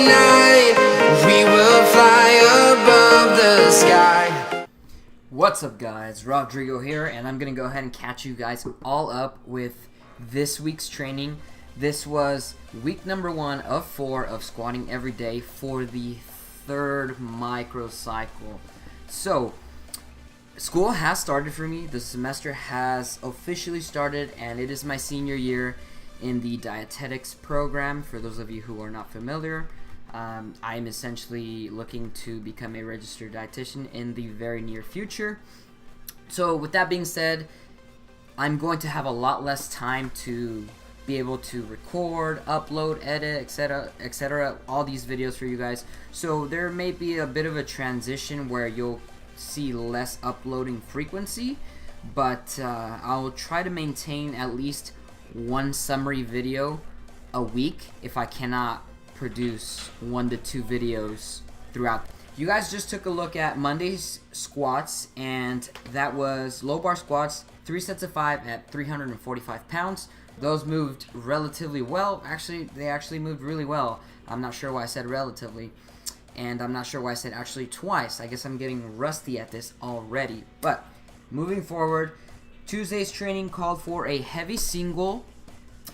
night, we will fly above the sky. What's up guys, Rodrigo here, and I'm going to go ahead and catch you guys all up with this week's training. This was week number 1 of 4 of squatting every day for the 3rd microcycle. So, school has started for me. The semester has officially started, and it is my senior year in the dietetics program. For those of you who are not familiar, I'm essentially looking to become a registered dietitian in the very near future. So with that being said, I'm going to have a lot less time to be able to record, upload, edit, etc., all these videos for you guys. So there may be a bit of a transition where you'll see less uploading frequency, but I'll try to maintain at least one summary video a week if I cannot produce 1 to 2 videos throughout. You guys just took a look at Monday's squats, and that was low bar squats, 3 sets of 5 at 345 pounds. Those moved relatively well. Actually, they actually moved really well. I'm not sure why I said relatively, and I'm not sure why I said actually twice. I guess I'm getting rusty at this already. But moving forward, Tuesday's training called for a heavy single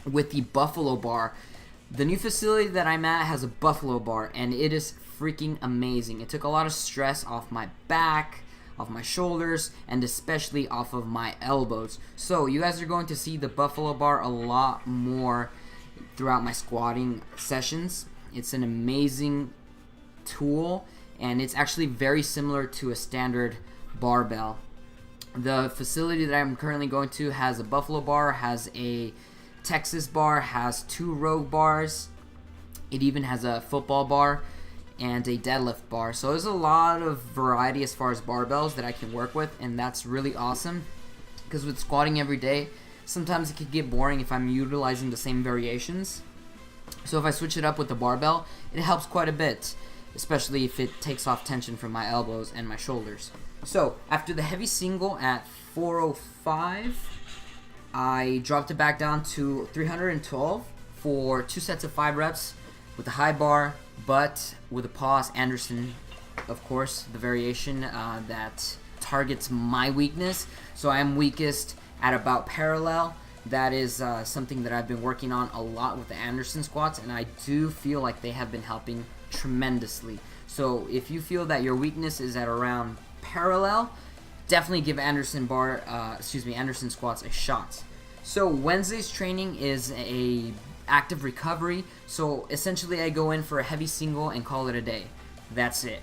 with the buffalo bar. The new facility that I'm at has a buffalo bar, and it is freaking amazing. It took a lot of stress off my back, off my shoulders, and especially off of my elbows. So you guys are going to see the buffalo bar a lot more throughout my squatting sessions. It's an amazing tool, and it's actually very similar to a standard barbell. The facility that I'm currently going to has a buffalo bar, has a Texas bar, has 2 rogue bars. It even has a football bar and a deadlift bar. So there's a lot of variety as far as barbells that I can work with, and that's really awesome, because with squatting every day, sometimes it could get boring if I'm utilizing the same variations. So if I switch it up with the barbell, it helps quite a bit, especially if it takes off tension from my elbows and my shoulders. So after the heavy single at 405, I dropped it back down to 312 for 2 sets of 5 reps with a high bar, but with a pause. Anderson, of course, the variation that targets my weakness. So I am weakest at about parallel. That is something that I've been working on a lot with the Anderson squats, and I do feel like they have been helping tremendously. So if you feel that your weakness is at around parallel, definitely give Anderson squats a shot. So Wednesday's training is a active recovery. So essentially I go in for a heavy single and call it a day. That's it.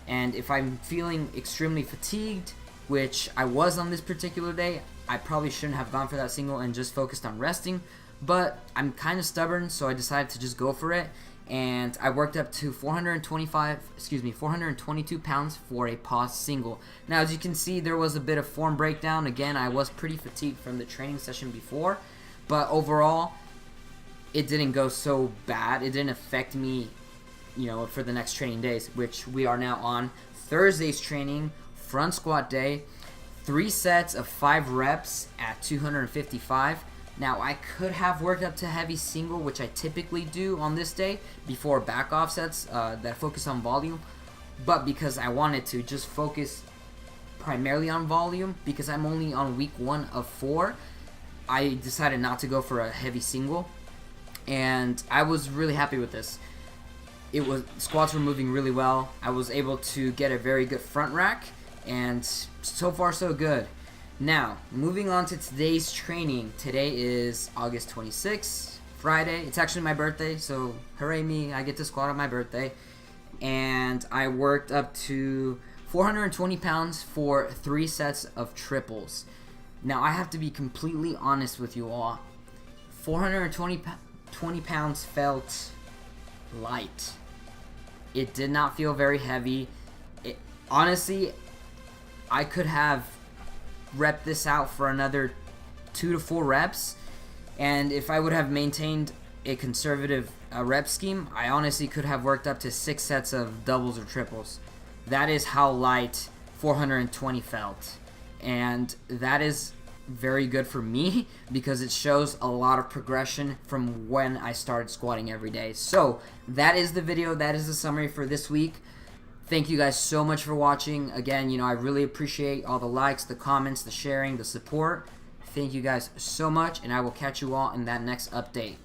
And if I'm feeling extremely fatigued, which I was on this particular day, I probably shouldn't have gone for that single and just focused on resting, but I'm kind of stubborn, so I decided to just go for it. And I worked up to 422 pounds for a pause single. Now, as you can see, there was a bit of form breakdown. Again, I was pretty fatigued from the training session before, but overall, it didn't go so bad. It didn't affect me, for the next training days, which we are now on. Thursday's training, front squat day, 3 sets of 5 reps at 255. Now, I could have worked up to heavy single, which I typically do on this day, before back off sets that focus on volume. But because I wanted to just focus primarily on volume, because I'm only on week 1 of 4, I decided not to go for a heavy single. And I was really happy with this. Squats were moving really well. I was able to get a very good front rack, and so far so good. Now, moving on to today's training. Today is August 26th, Friday. It's actually my birthday, so hooray me, I get to squat on my birthday. And I worked up to 420 pounds for 3 sets of triples. Now, I have to be completely honest with you all. 420 pounds felt light. It did not feel very heavy. Honestly, I could have rep this out for another 2 to 4 reps, and if I would have maintained a conservative rep scheme, I honestly could have worked up to 6 sets of doubles or triples. That is how light 420 felt, and that is very good for me because it shows a lot of progression from when I started squatting every day. So that is the video. That is the summary for this week. Thank you guys so much for watching. Again, I really appreciate all the likes, the comments, the sharing, the support. Thank you guys so much, and I will catch you all in that next update.